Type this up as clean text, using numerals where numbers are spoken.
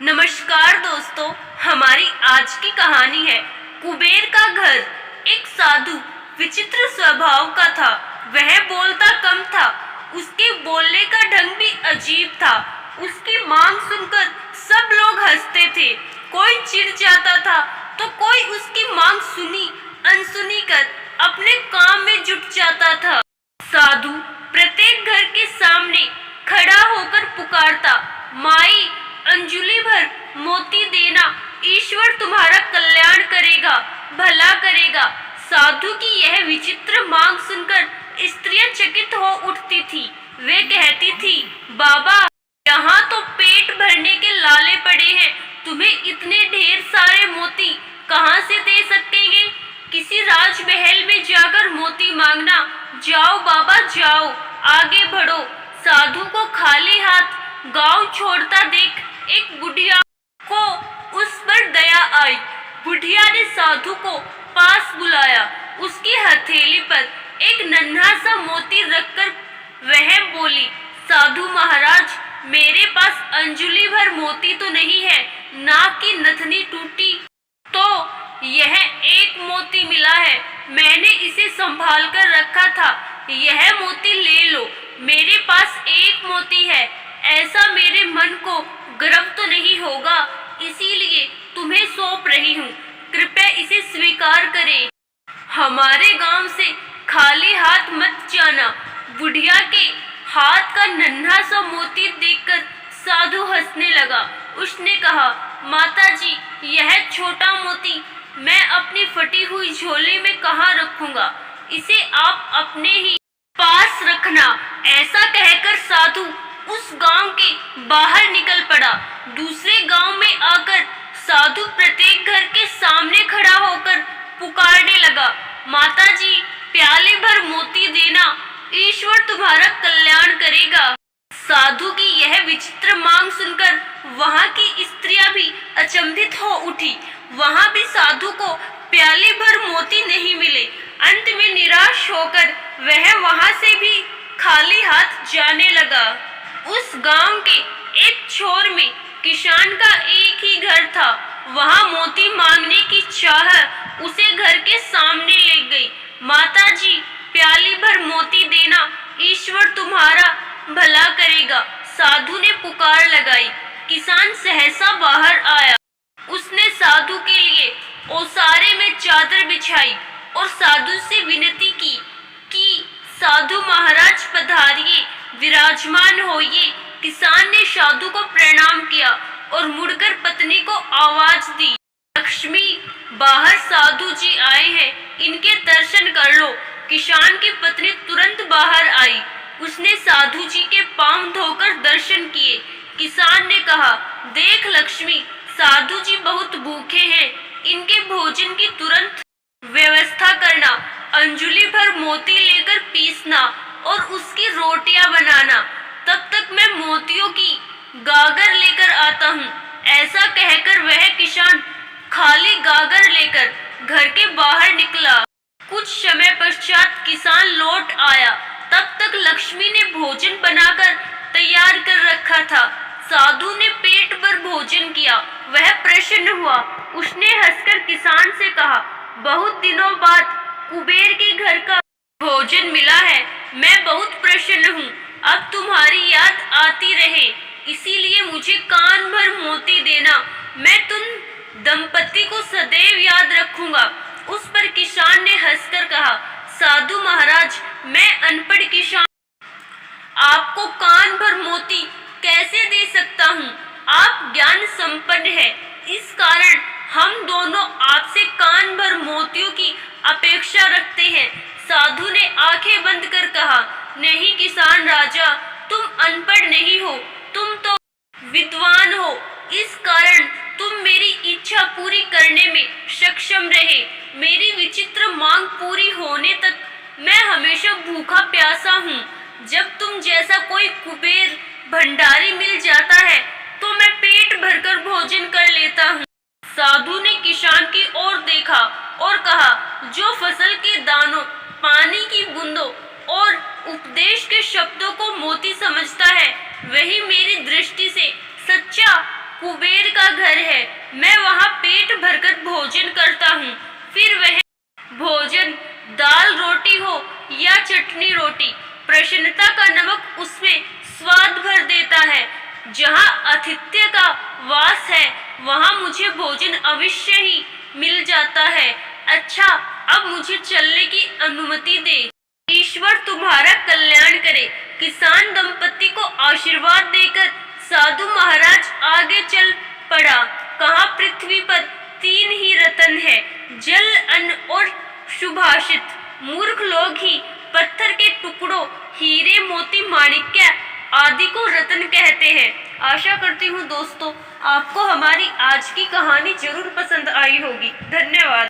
नमस्कार दोस्तों, हमारी आज की कहानी है कुबेर का घर। एक साधु विचित्र स्वभाव का था। वह बोलता कम था, उसके बोलने का ढंग भी अजीब था। उसकी मांग सुनकर सब लोग हंसते थे। कोई चिढ़ जाता था तो कोई उसकी मांग सुनी अनसुनी कर अपने काम में जुट जाता था। साधु प्रत्येक घर के सामने खड़ा होकर पुकारता, माई अंजुलि भर मोती देना, ईश्वर तुम्हारा कल्याण करेगा, भला करेगा। साधु की यह विचित्र मांग सुनकर स्त्रियां चकित हो उठती थी। वे कहती थी, बाबा यहाँ तो पेट भरने के लाले पड़े हैं, तुम्हें इतने ढेर सारे मोती कहाँ से दे सकेंगे? किसी राजमहल में जाकर मोती मांगना। जाओ बाबा जाओ, आगे बढ़ो। साधु को खाली हाथ गांव छोड़ता देख एक बुढ़िया को उस पर दया आई। बुढ़िया ने साधु को पास बुलाया। उसकी हथेली पर एक नन्हा सा मोती रखकर वह बोली, साधु महाराज, मेरे पास अंजुलि भर मोती तो नहीं है, नाक की नथनी टूटी तो यह एक मोती मिला है, मैंने इसे संभाल कर रखा था। यह मोती ले लो, मेरे पास एक मोती है। ऐसा मेरे मन को गर्व तो नहीं होगा, इसीलिए तुम्हें सौंप रही हूँ, कृपया इसे स्वीकार करें। हमारे गांव से खाली हाथ मत जाना। बुढ़िया के हाथ का नन्हा सा मोती देखकर साधु हंसने लगा। उसने कहा, माताजी, यह छोटा मोती मैं अपनी फटी हुई झोली में कहाँ रखूंगा, इसे आप अपने ही पास रखना। ऐसा कहकर साधु उस गांव के बाहर निकल पड़ा। दूसरे गांव में आकर साधु प्रत्येक घर के सामने खड़ा होकर पुकारने लगा, माताजी, प्याले भर मोती देना, ईश्वर तुम्हारा कल्याण करेगा। साधु की यह विचित्र मांग सुनकर वहां की स्त्रियां भी अचंभित हो उठी। वहां भी साधु को प्याले भर मोती नहीं मिले। अंत में निराश होकर वह वहां से भी खाली हाथ जाने लगा। उस गांव के एक छोर में किसान का एक ही घर था। वहां मोती मांगने की चाह उसे घर के सामने ले गई। माताजी, प्याली भर मोती देना, ईश्वर तुम्हारा भला करेगा। साधु ने पुकार लगाई। किसान सहसा बाहर आया। उसने साधु के लिए ओसारे में चादर बिछाई और साधु से विनती की कि साधु महाराज पधारिए, विराजमान होइए। किसान ने साधु को प्रणाम किया और मुड़कर पत्नी को आवाज दी, लक्ष्मी, बाहर साधु जी आए हैं, इनके दर्शन कर लो। किसान की पत्नी तुरंत बाहर आई। उसने साधु जी के पांव धोकर दर्शन किए। किसान ने कहा, देख लक्ष्मी, साधु जी बहुत भूखे हैं, इनके भोजन की तुरंत व्यवस्था करना। अंजुलि भर मोती लेकर पीसना और उसकी रोटियां बनाना। तब तक मैं मोतियों की गागर लेकर आता हूँ। ऐसा कहकर वह किसान खाली गागर लेकर घर के बाहर निकला। कुछ समय पश्चात किसान लौट आया। तब तक लक्ष्मी ने भोजन बनाकर तैयार कर रखा था। साधु ने पेट भर भोजन किया। वह प्रसन्न हुआ। उसने हंसकर किसान से कहा, बहुत दिनों बाद कुबेर के घर का भोजन मिला है, मैं बहुत प्रसन्न हूँ। अब तुम्हारी याद आती रहे, इसीलिए मुझे कान भर मोती देना। मैं तुम दंपति को सदैव याद रखूंगा। उस पर किसान ने हंसकर कहा, साधु महाराज, मैं अनपढ़ किसान आपको कान भर मोती कैसे दे सकता हूँ? आप ज्ञान संपन्न है, इस कारण हम दोनों आपसे कान भर मोतियों की अपेक्षा रखते हैं। साधु ने आंखें बंद कर कहा, नहीं किसान राजा, तुम अनपढ़ नहीं हो, तुम तो विद्वान हो, इस कारण तुम मेरी इच्छा पूरी करने में सक्षम रहे। मेरी विचित्र मांग पूरी होने तक मैं हमेशा भूखा प्यासा हूँ। जब तुम जैसा कोई कुबेर भंडारी मिल जाता है तो मैं पेट भरकर भोजन कर लेता हूँ। साधु ने किसान की ओर देखा और कहा, जो फसल के दानों, पानी की बूंदों और उपदेश के शब्दों को मोती समझता है, वही मेरी दृष्टि से सच्चा कुबेर का घर है। मैं वहाँ पेट भरकर भोजन करता हूँ। फिर वह भोजन दाल रोटी हो या चटनी रोटी, प्रसन्नता का नमक उसमें स्वाद भर देता है। जहाँ आतिथ्य का वास है वहाँ मुझे भोजन अवश्य ही मिल जाता है। अच्छा, अब मुझे चलने की अनुमति दे। ईश्वर तुम्हारा कल्याण करे। किसान दंपति को आशीर्वाद देकर साधु महाराज आगे चल पड़ा। कहा पृथ्वी पर 3 ही रत्न है, जल, अन्न और सुभाषित। मूर्ख लोग ही पत्थर के टुकड़ों, हीरे, मोती, माणिक्य आदि को रत्न कहते हैं। आशा करती हूँ दोस्तों आपको हमारी आज की कहानी जरूर पसंद आई होगी। धन्यवाद।